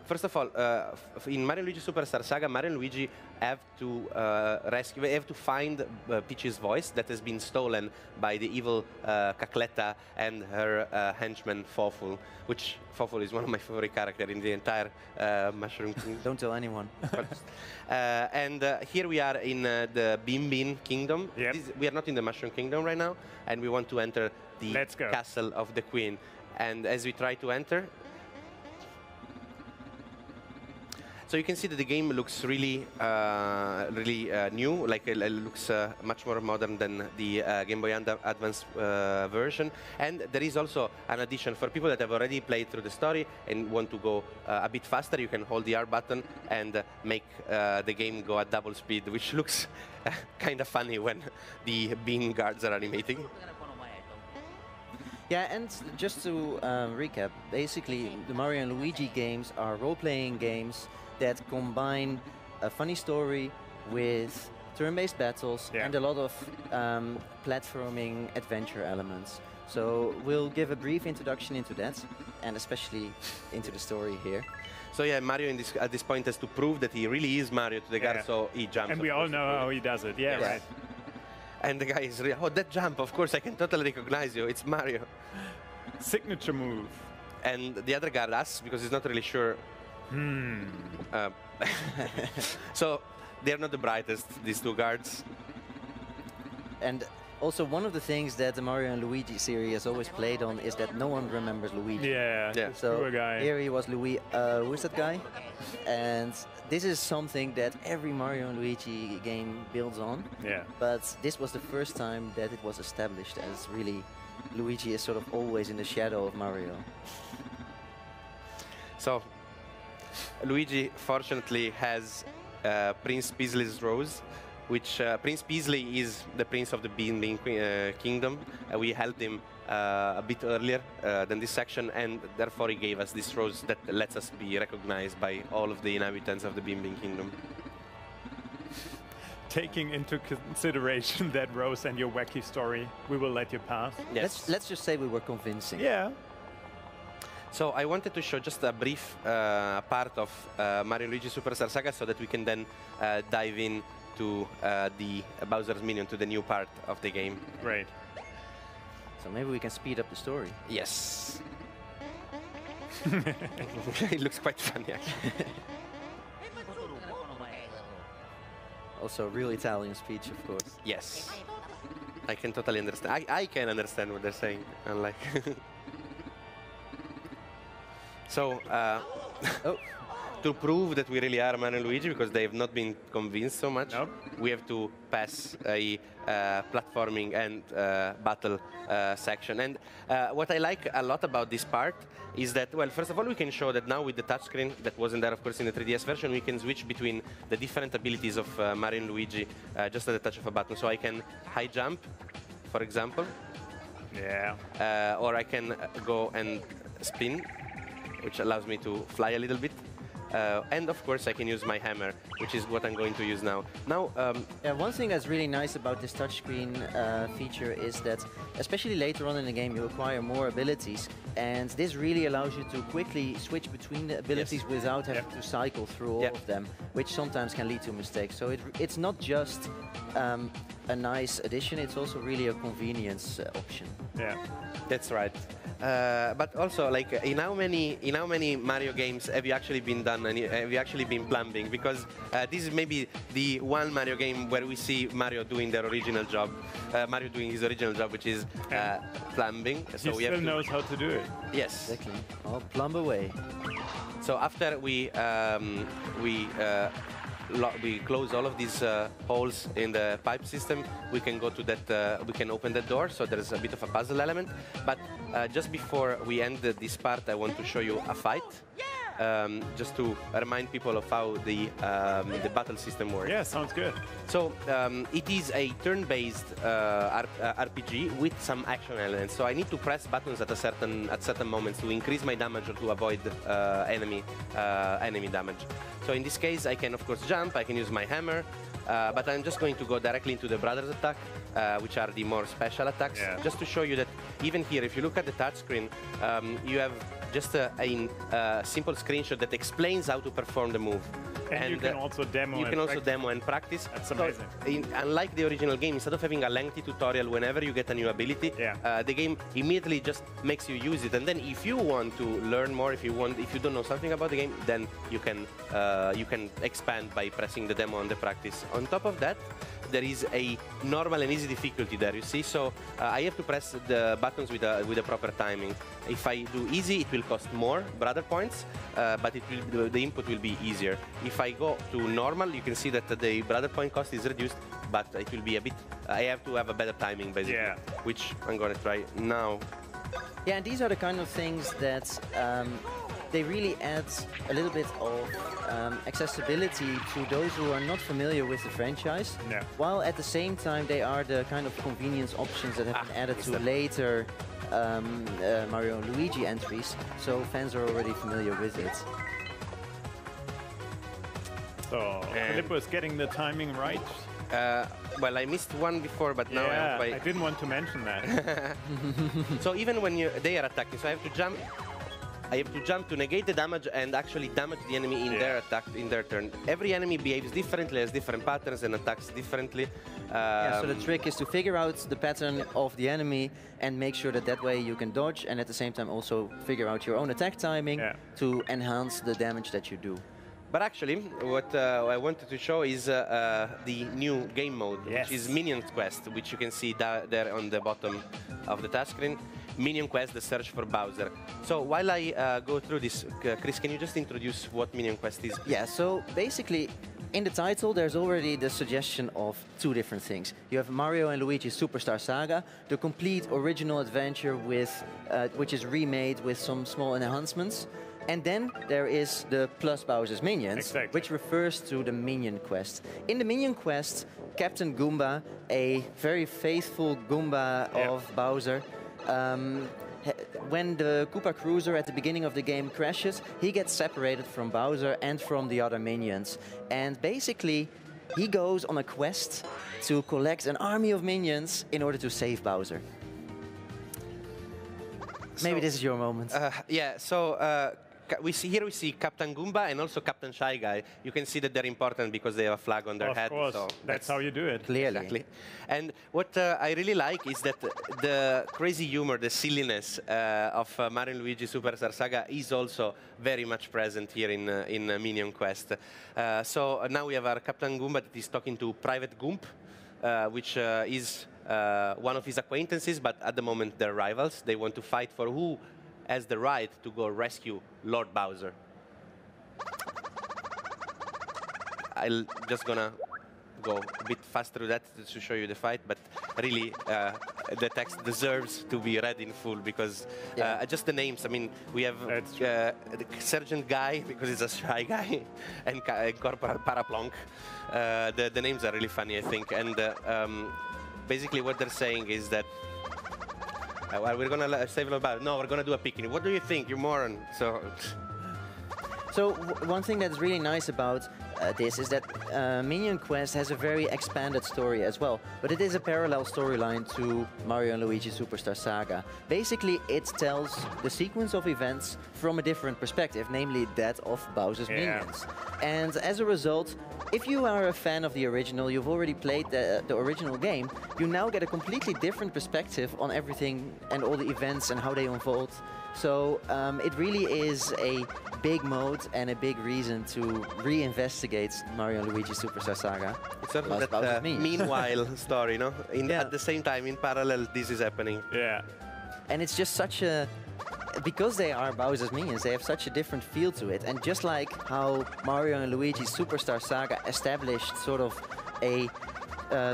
First of all, in Mario and Luigi Superstar Saga, Mario and Luigi have to have to find Peach's voice that has been stolen by the evil Cageccc and her henchman Fawful, which Fawful is one of my favorite characters in the entire Mushroom Kingdom. Don't tell anyone. And here we are in the Bean Kingdom. Yep. We are not in the Mushroom Kingdom right now, and we want to enter the castle of the Queen. And as we try to enter, so you can see that the game looks really, new. Like it looks much more modern than the Game Boy Advance version. And there is also an addition for people that have already played through the story and want to go a bit faster. You can hold the R button and make the game go at double speed, which looks kind of funny when the bean guards are animating. Yeah, and just to recap, basically the Mario and Luigi games are role-playing games that combine a funny story with turn-based battles and a lot of platforming adventure elements. So we'll give a brief introduction into that, and especially into the story here. So yeah, Mario at this point has to prove that he really is Mario to the guard, so he jumps. And we all know how he does it, right. And the guy is really, oh, that jump, of course, I can totally recognize you, it's Mario. Signature move. And the other guard asks, because he's not really sure. So they're not the brightest, these two guards. And also one of the things that the Mario and Luigi series has always played on is that no one remembers Luigi. Yeah. So poor guy. Here he was Luigi, who's that guy? And this is something that every Mario and Luigi game builds on. Yeah. But this was the first time that it was established as really Luigi is sort of always in the shadow of Mario. So Luigi, fortunately, has Prince Peasley's Rose, which Prince Peasley is the prince of the Bean Kingdom. We helped him a bit earlier than this section, and therefore he gave us this rose that lets us be recognized by all of the inhabitants of the Bean Kingdom. Taking into consideration that rose and your wacky story, we will let you pass. Yes. Let's just say we were convincing. Yeah. So I wanted to show just a brief part of Mario and Luigi Superstar Saga so that we can then dive in to the Bowser's Minion, to the new part of the game. Great. So maybe we can speed up the story. Yes. It looks quite funny, actually. Also, real Italian speech, of course. Yes. I can totally understand. I can understand what they're saying, unlike... So, to prove that we really are Mario and Luigi, because they have not been convinced so much, we have to pass a platforming and battle section. And what I like a lot about this part is that, well, first of all, we can show that now with the touchscreen that wasn't there, of course, in the 3DS version, we can switch between the different abilities of Mario and Luigi just at the touch of a button. So I can high jump, for example. Yeah. Or I can go and spin, which allows me to fly a little bit. And of course I can use my hammer, which is what I'm going to use now. Now, yeah, one thing that's really nice about this touchscreen feature is that, especially later on in the game, you acquire more abilities, and this really allows you to quickly switch between the abilities without having to cycle through all of them, which sometimes can lead to mistakes. So it's not just a nice addition, it's also really a convenience option. Yeah, that's right. But also, like, in how many Mario games have you actually been done and have you actually been plumbing? Because this is maybe the one Mario game where we see Mario doing their original job, Mario doing his original job, which is plumbing. So he still knows how to do it. Yes. Exactly. I'll plumb away. So after we close all of these holes in the pipe system, we can go to that, we can open that door, so there's a bit of a puzzle element. But just before we end this part, I want to show you a fight, just to remind people of how the battle system works. Yeah, sounds good. So it is a turn-based RPG with some action elements. So I need to press buttons at certain moments to increase my damage or to avoid enemy damage. So in this case, I can of course jump. I can use my hammer, but I'm just going to go directly into the brothers attack, which are the more special attacks. Yeah. Just to show you that even here, if you look at the touchscreen, you have just a simple screenshot that explains how to perform the move. And you can also demo. You can also demo and practice. That's amazing. So, unlike the original game, instead of having a lengthy tutorial whenever you get a new ability, the game immediately just makes you use it. And then, if you want to learn more, if you don't know something about the game, then you can expand by pressing the demo on the practice. On top of that, there is a normal and easy difficulty there. You see, so I have to press the buttons with the proper timing. If I do easy, it will cost more brother points, but the input will be easier. If I go to normal, you can see that the brother point cost is reduced, but it will be a bit. I have to have a better timing, basically, which I'm going to try now. Yeah, and these are the kind of things that they really add a little bit of accessibility to those who are not familiar with the franchise, while at the same time they are the kind of convenience options that have been added to later Mario and Luigi entries, so fans are already familiar with it. So Filippo is getting the timing right. Well, I missed one before, but now I didn't want to mention that. So even when they are attacking, so I have to jump. I have to jump to negate the damage and actually damage the enemy in their attack, in their turn. Every enemy behaves differently, has different patterns and attacks differently. So the trick is to figure out the pattern of the enemy and make sure that that way you can dodge, and at the same time also figure out your own attack timing to enhance the damage that you do. But actually, what I wanted to show is the new game mode, which is Minion Quest, which you can see there on the bottom of the touchscreen. Minion Quest, the search for Bowser. So while I go through this, Chris, can you just introduce what Minion Quest is? Yeah, so basically, in the title, there's already the suggestion of two different things. You have Mario and Luigi Superstar Saga, the complete original adventure with, which is remade with some small enhancements. And then there is the Plus Bowser's Minions, which refers to the Minion Quest. In the Minion Quest, Captain Goomba, a very faithful Goomba of Bowser, when the Koopa Cruiser at the beginning of the game crashes, he gets separated from Bowser and from the other minions. And basically, he goes on a quest to collect an army of minions in order to save Bowser. Maybe this is your moment. We see Captain Goomba and also Captain Shy Guy. You can see that they're important because they have a flag on their head. Of course, so that's how you do it. Clearly. Exactly. And what I really like is that the crazy humor, the silliness of Mario and Luigi Superstar Saga is also very much present here in Minion Quest. So now we have our Captain Goomba that is talking to Private Goomp, which is one of his acquaintances, but at the moment they're rivals. They want to fight for who has the right to go rescue Lord Bowser. I'm just gonna go a bit fast through that to show you the fight, but really the text deserves to be read in full because just the names. I mean, we have the Sergeant Guy because he's a shy guy, and Corporal Paraplonk. The names are really funny, I think, and basically what they're saying is that well, we're gonna save about. No, we're gonna do a picnic. What do you think, you moron? So one thing that's really nice about this is that Minion Quest has a very expanded story as well, but it is a parallel storyline to Mario and Luigi Superstar Saga. Basically, it tells the sequence of events from a different perspective, namely that of Bowser's Minions. And as a result, if you are a fan of the original, you've already played the original game, you now get a completely different perspective on everything and all the events and how they unfold. So it really is a big mode and a big reason to reinvestigate Mario and Luigi Superstar Saga. It's sort of that meanwhile story, no? At the same time, in parallel, this is happening. Yeah. And it's just such a... Because they are Bowser's Minions, they have such a different feel to it. And just like how Mario and Luigi Superstar Saga established sort of a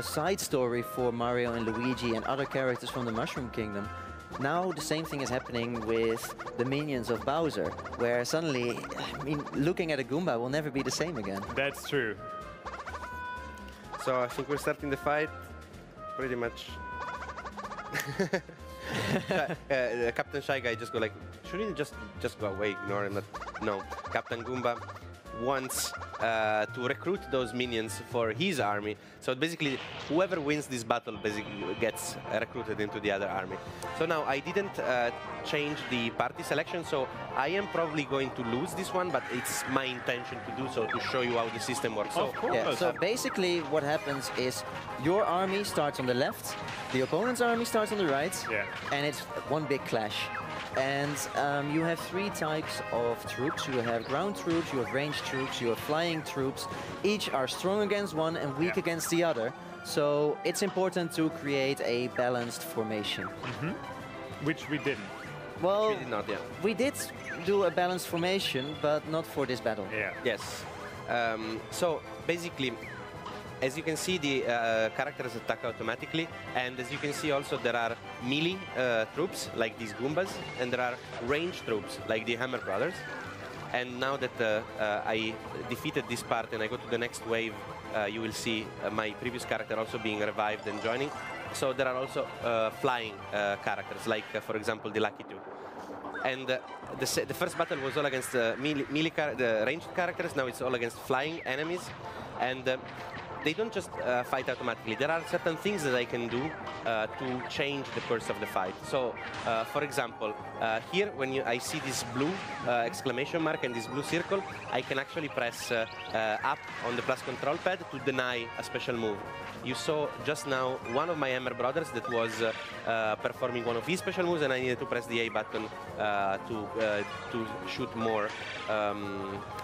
side story for Mario and Luigi and other characters from the Mushroom Kingdom, now the same thing is happening with the minions of Bowser, where suddenly, I mean, looking at a Goomba will never be the same again. That's true. So I think we're starting the fight, pretty much. Captain Shy Guy just go like, shouldn't he just go away, ignore him? No, Captain Goomba wants to recruit those minions for his army. So basically, whoever wins this battle basically gets recruited into the other army. So now I didn't change the party selection, so I am probably going to lose this one, but it's my intention to do so to show you how the system works. So, so basically what happens is your army starts on the left, the opponent's army starts on the right, and it's one big clash. And you have 3 types of troops. You have ground troops, you have ranged troops, you have flying troops. Each are strong against one and weak against the other. So it's important to create a balanced formation. Which we didn't. Well, we did not, we did do a balanced formation, but not for this battle. Yes. So basically, as you can see, the characters attack automatically, and as you can see also there are melee troops like these Goombas, and there are ranged troops like the Hammer Brothers. And now that I defeated this part and I go to the next wave, you will see my previous character also being revived and joining. So there are also flying characters, like for example the Lucky Two. And the first battle was all against the ranged characters. Now it's all against flying enemies, and they don't just fight automatically. There are certain things that I can do to change the course of the fight. So, for example, here when I see this blue exclamation mark and this blue circle, I can actually press up on the plus control pad to deny a special move. You saw just now one of my Hammer Brothers that was performing one of his special moves, and I needed to press the A button to shoot more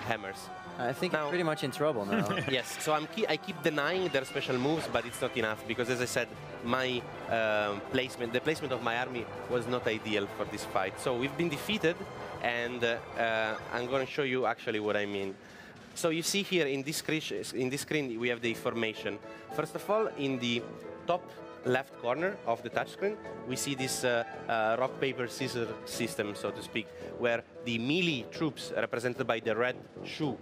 hammers. I think now, you're pretty much in trouble now. Yes, so I keep denying their special moves, but it's not enough because, as I said, my the placement of my army was not ideal for this fight. So we've been defeated, and I'm going to show you actually what I mean. So you see here in this screen we have the formation. First of all, in the top left corner of the touchscreen, we see this rock, paper, scissors system, so to speak, where the melee troops represented by the red shoe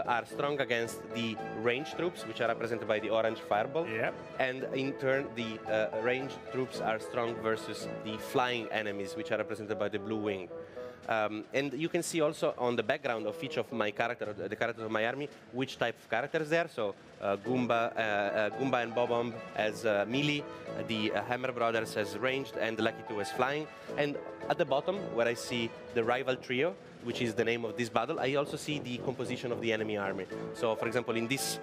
are strong against the ranged troops, which are represented by the orange fireball. And in turn, the ranged troops are strong versus the flying enemies, which are represented by the blue wing. And you can see also on the background of each of my characters, the characters of my army, which type of characters they are. So Goomba and Bob-omb as melee, the Hammer Brothers as ranged, and the Lucky Two as flying. And at the bottom, where I see the rival trio, which is the name of this battle, I also see the composition of the enemy army. So, for example, in this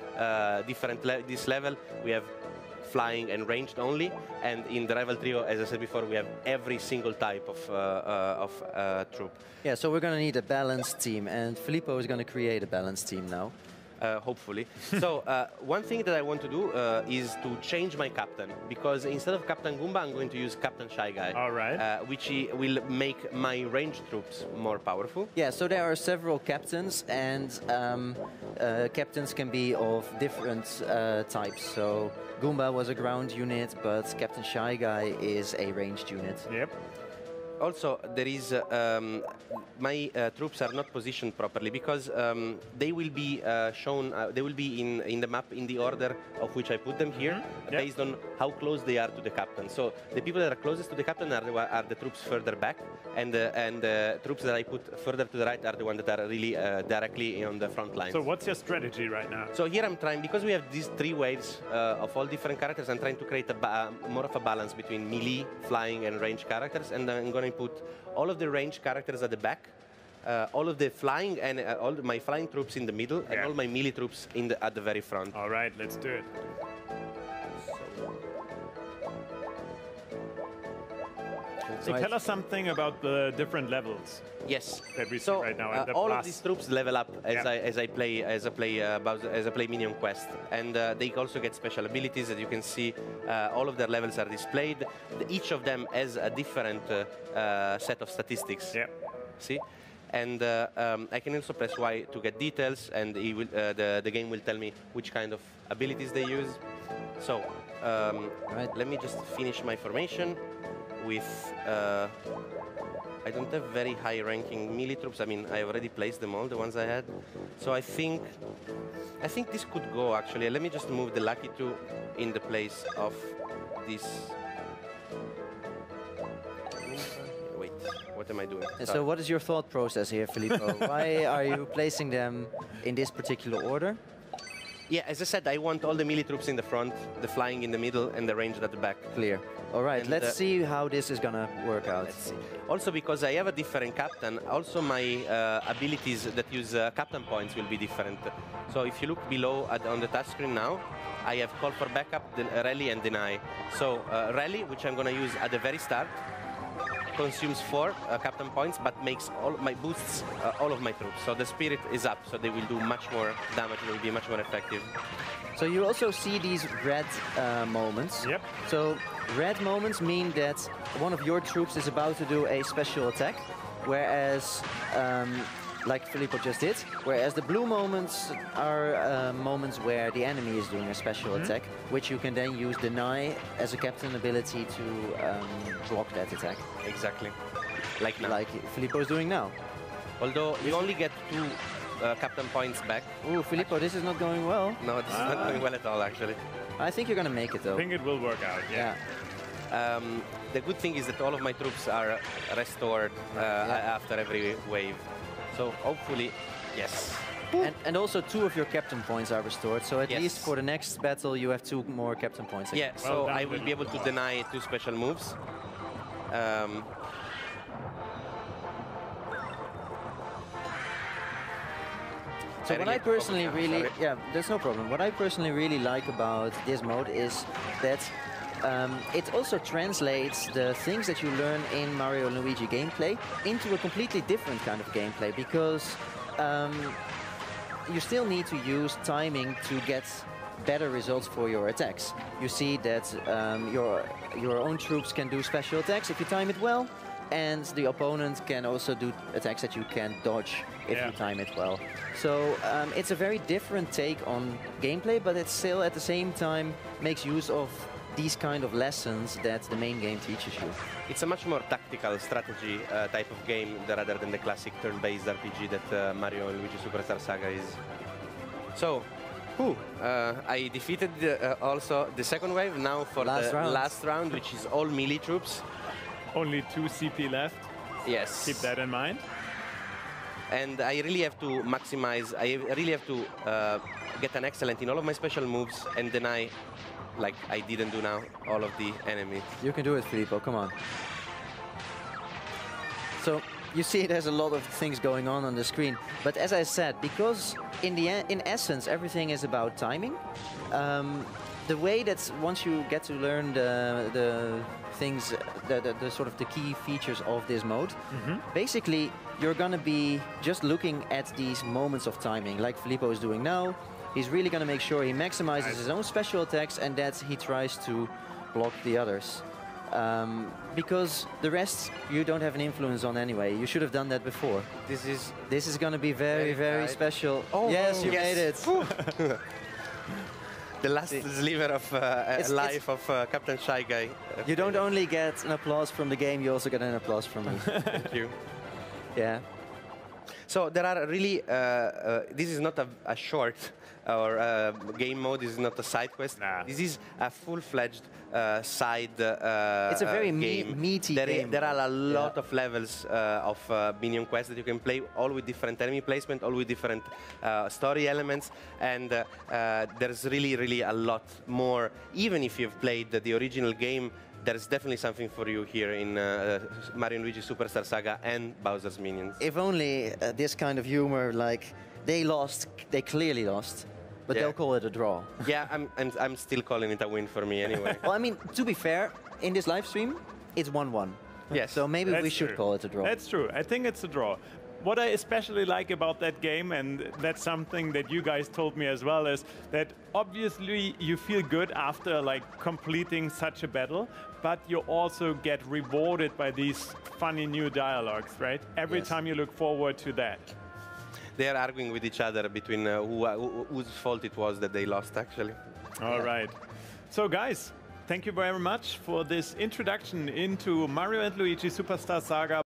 this level, we have flying and ranged only, and in the rival trio, as I said before, we have every single type of troop. Yeah, so we're going to need a balanced team, and Filippo is going to create a balanced team now. Hopefully. So one thing that I want to do is to change my captain, because instead of Captain Goomba, I'm going to use Captain Shy Guy. All right. Which will make my ranged troops more powerful. Yeah, so there are several captains, and captains can be of different types. So Goomba was a ground unit, but Captain Shy Guy is a ranged unit. Yep. Also, there is my troops are not positioned properly because they will be shown. They will be in the map in the order of which I put them here, based on how close they are to the captain. So the people that are closest to the captain are the troops further back, and the troops that I put further to the right are the ones that are really directly on the front lines. So what's your strategy right now? So here I'm trying, because we have these 3 waves of all different characters, I'm trying to create more of a balance between melee, flying, and ranged characters, and I'm going to put all of the ranged characters at the back, all of the flying and all my flying troops in the middle, and all my melee troops at the very front. All right, let's do it. So tell us something about the different levels. Yes. That we see right now. And all of these troops level up as I play Minion Quest, and they also get special abilities. As you can see, all of their levels are displayed. Each of them has a different set of statistics. Yeah. See, and I can also press Y to get details, and the game will tell me which kind of abilities they use. So let me just finish my formation with. I don't have very high-ranking melee troops. I mean, I already placed them all, the ones I had. So I think this could go, actually. Let me just move the Lucky Two in the place of this. Wait, what am I doing? And so what is your thought process here, Filippo? Why are you placing them in this particular order? Yeah, as I said, I want all the melee troops in the front, the flying in the middle, and the ranged at the back. Clear. All right, And, let's see how this is gonna work out. Let's see. Also, because I have a different captain, also my abilities that use captain points will be different. So if you look below on the touchscreen now, I have call for backup, rally, and deny. So rally, which I'm gonna use at the very start, consumes 4 captain points, but makes boosts all of my troops. So the spirit is up, so they will do much more damage. They will be much more effective. So you also see these red moments. Yep. So red moments mean that one of your troops is about to do a special attack, whereas, like Filippo just did, whereas the blue moments are moments where the enemy is doing a special attack, which you can then use deny as a captain ability to block that attack. Exactly. Like now. Like Filippo is doing now. Although you only get 2 captain points back. Ooh, Filippo, this is not going well. No, this is not going well at all, actually. I think you're gonna make it though. I think it will work out, yeah. The good thing is that all of my troops are restored after every wave. So hopefully, yes. And also 2 of your captain points are restored, so at Yes. least for the next battle you have 2 more captain points. Yeah, Well so done, I will be able to deny 2 special moves. So what I personally really, there's no problem. What I personally really like about this mode is that it also translates the things that you learn in Mario and Luigi gameplay into a completely different kind of gameplay, because you still need to use timing to get better results for your attacks. You see that your own troops can do special attacks if you time it well, and the opponent can also do attacks that you can dodge if you time it well. So it's a very different take on gameplay, but it still at the same time makes use of these kind of lessons that the main game teaches you. It's a much more tactical strategy type of game rather than the classic turn-based RPG that Mario and Luigi Superstar Saga is. So, I defeated also the second wave. Now for the last round, which is all melee troops. Only 2 CP left. Yes. Keep that in mind. And I really have to maximize, I really have to get an excellent in all of my special moves and deny, like I didn't do now, all of the enemies. You can do it, Filippo, come on. So you see there's a lot of things going on the screen, but as I said, because in essence everything is about timing, the way that once you get to learn the things, the sort of the key features of this mode, basically you're gonna be just looking at these moments of timing, like Filippo is doing now. He's really gonna make sure he maximizes his own special attacks and that he tries to block the others. Because the rest you don't have an influence on anyway. You should have done that before. This is gonna be very special. Oh, yes, you made it. The last sliver of life of Captain Shy Guy. You don't only get an applause from the game, you also get an applause from me. Thank you. Yeah. So there are really, this is not a short or game mode, this is not a side quest. Nah. This is a full-fledged side it's a very game. meaty game. There are a lot of levels of Minion quests that you can play, all with different enemy placement, all with different story elements, and there's really a lot more. Even if you've played the original game, there's definitely something for you here in Mario and Luigi Superstar Saga and Bowser's Minions. If only this kind of humor, like, they lost, they clearly lost, but they'll call it a draw. Yeah, I'm still calling it a win for me anyway. Well, I mean, to be fair, in this live stream, it's 1-1. Yes. So maybe we should call it a draw. That's true. I think it's a draw. What I especially like about that game, and that's something that you guys told me as well, is that obviously you feel good after like completing such a battle, but you also get rewarded by these funny new dialogues, right? Every time you look forward to that. They are arguing with each other between whose fault it was that they lost, actually. All right. So guys, thank you very much for this introduction into Mario and Luigi Superstar Saga.